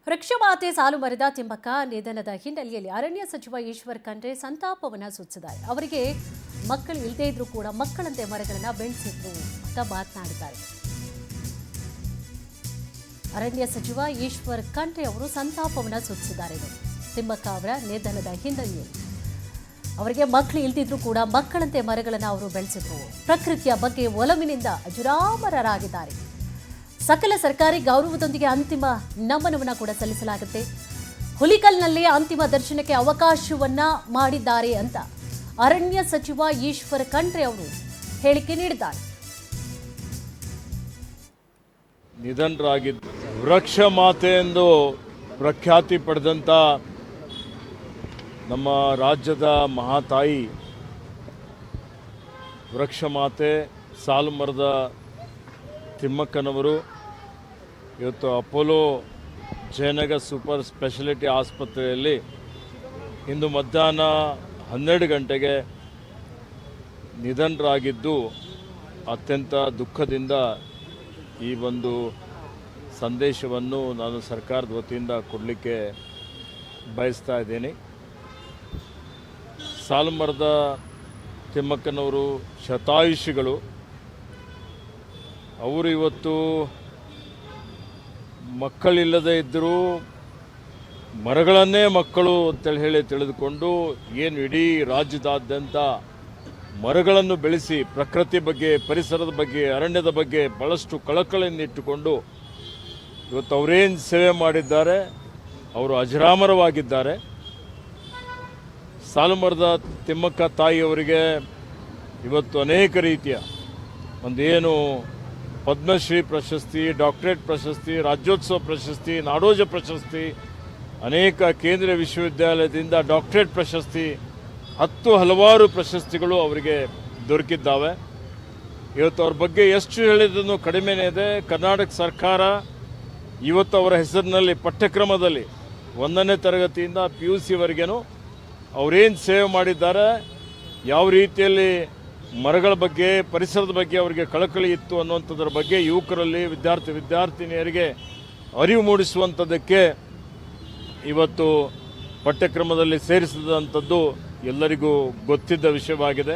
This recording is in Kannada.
ವೃಕ್ಷಮಾತೆ ಸಾಲು ಮರದ ತಿಮ್ಮಕ್ಕ ನಿಧನದ ಹಿನ್ನೆಲೆಯಲ್ಲಿ ಅರಣ್ಯ ಸಚಿವ ಈಶ್ವರ್ ಖಂಡ್ರೆ ಸಂತಾಪವನ್ನು ಸೂಚಿಸಿದ್ದಾರೆ. ಅವರಿಗೆ ಮಕ್ಕಳು ಇಲ್ಲದೇ ಇದ್ರೂ ಕೂಡ ಮಕ್ಕಳಂತೆ ಮರಗಳನ್ನು ಬೆಳೆಸಿದ್ರು ಅಂತ ಮಾತನಾಡಿದ್ದಾರೆ. ಅರಣ್ಯ ಸಚಿವ ಈಶ್ವರ್ ಖಂಡ್ರೆ ಅವರು ಸಂತಾಪವನ್ನು ಸೂಚಿಸಿದ್ದಾರೆ. ತಿಮ್ಮಕ್ಕ ಅವರ ನಿಧನದ ಹಿನ್ನೆಲೆಯಲ್ಲಿ ಅವರಿಗೆ ಮಕ್ಕಳು ಇಲ್ಲದಿದ್ರೂ ಕೂಡ ಮಕ್ಕಳಂತೆ ಮರಗಳನ್ನು ಅವರು ಬೆಳೆಸಿದ್ರು. ಪ್ರಕೃತಿಯ ಬಗ್ಗೆ ಒಲವಿನಿಂದ ಅಜರಾಮರರಾಗಿದ್ದಾರೆ. ಸಕಲ ಸರ್ಕಾರಿ ಗೌರವದೊಂದಿಗೆ ಅಂತಿಮ ನಮನವನ್ನು ಕೂಡ ಸಲ್ಲಿಸಲಾಗುತ್ತೆ. ಹುಲಿಕಲ್ನಲ್ಲಿ ಅಂತಿಮ ದರ್ಶನಕ್ಕೆ ಅವಕಾಶವನ್ನ ಮಾಡಿದ್ದಾರೆ ಅಂತ ಅರಣ್ಯ ಸಚಿವ ಈಶ್ವರ್ ಖಂಡ್ರೆ ಅವರು ಹೇಳಿಕೆ ನೀಡಿದ್ದಾರೆ. ನಿಧನರಾಗಿದ್ದು ವೃಕ್ಷ ಮಾತೆ ಎಂದು ಪ್ರಖ್ಯಾತಿ ಪಡೆದಂಥ ನಮ್ಮ ರಾಜ್ಯದ ಮಹಾತಾಯಿ ವೃಕ್ಷ ಮಾತೆ ಸಾಲು ಮರದ ತಿಮ್ಮಕ್ಕನವರು ಇವತ್ತು ಅಪೋಲೋ ಜಯನಗರ ಸೂಪರ್ ಸ್ಪೆಷಾಲಿಟಿ ಆಸ್ಪತ್ರೆಯಲ್ಲಿ ಇಂದು ಮಧ್ಯಾಹ್ನ 12 ಗಂಟೆಗೆ ನಿಧನರಾಗಿದ್ದು ಅತ್ಯಂತ ದುಃಖದಿಂದ ಈ ಒಂದು ಸಂದೇಶವನ್ನು ನಾನು ಸರ್ಕಾರದ ವತಿಯಿಂದ ಕೊಡಲಿಕ್ಕೆ ಬಯಸ್ತಾ ಇದ್ದೀನಿ. ಸಾಲು ಮರದ ತಿಮ್ಮಕ್ಕನವರು ಶತಾಯುಷಿಗಳು. ಅವರು ಇವತ್ತು ಮಕ್ಕಳಿಲ್ಲದೆ ಇದ್ದರೂ ಮರಗಳನ್ನೇ ಮಕ್ಕಳು ಅಂತೇಳಿ ಹೇಳಿ ತಿಳಿದುಕೊಂಡು ಏನು ಇಡೀ ರಾಜ್ಯದಾದ್ಯಂತ ಮರಗಳನ್ನು ಬೆಳೆಸಿ ಪ್ರಕೃತಿ ಬಗ್ಗೆ, ಪರಿಸರದ ಬಗ್ಗೆ, ಅರಣ್ಯದ ಬಗ್ಗೆ ಭಾಳಷ್ಟು ಕಳಕಳಿಯನ್ನಿಟ್ಟುಕೊಂಡು ಇವತ್ತು ಅವರೇನು ಸೇವೆ ಮಾಡಿದ್ದಾರೆ, ಅವರು ಅಜರಾಮರವಾಗಿದ್ದಾರೆ. ಸಾಲು ಮರದ ತಿಮ್ಮಕ್ಕ ತಾಯಿಯವರಿಗೆ ಇವತ್ತು ಅನೇಕ ರೀತಿಯ ಒಂದೇನು ಪದ್ಮಶ್ರೀ ಪ್ರಶಸ್ತಿ, ಡಾಕ್ಟರೇಟ್ ಪ್ರಶಸ್ತಿ, ರಾಜ್ಯೋತ್ಸವ ಪ್ರಶಸ್ತಿ, ನಾಡೋಜ ಪ್ರಶಸ್ತಿ, ಅನೇಕ ಕೇಂದ್ರೀಯ ವಿಶ್ವವಿದ್ಯಾಲಯದಿಂದ ಡಾಕ್ಟರೇಟ್ ಪ್ರಶಸ್ತಿ, ಹಲವಾರು ಪ್ರಶಸ್ತಿಗಳು ಅವರಿಗೆ ದೊರಕಿದ್ದಾವೆ. ಇವತ್ತು ಅವ್ರ ಬಗ್ಗೆ ಎಷ್ಟು ಹೇಳಿದ್ರು ಕಡಿಮೆನೇ ಇದೆ. ಕರ್ನಾಟಕ ಸರ್ಕಾರ ಇವತ್ತು ಅವರ ಹೆಸರಿನಲ್ಲಿ ಪಠ್ಯಕ್ರಮದಲ್ಲಿ 1ನೇ ತರಗತಿಯಿಂದ PUCವರೆಗೂ ಅವರೇನು ಸೇವೆ ಮಾಡಿದ್ದಾರೆ, ಯಾವ ರೀತಿಯಲ್ಲಿ ಮರಗಳ ಬಗ್ಗೆ, ಪರಿಸರದ ಬಗ್ಗೆ ಅವರಿಗೆ ಕಳಕಳಿ ಇತ್ತು ಅನ್ನುವಂಥದ್ರ ಬಗ್ಗೆ ಯುವಕರಲ್ಲಿ, ವಿದ್ಯಾರ್ಥಿನಿಯರಿಗೆ ಅರಿವು ಮೂಡಿಸುವಂಥದ್ದಕ್ಕೆ ಇವತ್ತು ಪಠ್ಯಕ್ರಮದಲ್ಲಿ ಸೇರಿಸಿದಂಥದ್ದು ಎಲ್ಲರಿಗೂ ಗೊತ್ತಿದ್ದ ವಿಷಯವಾಗಿದೆ.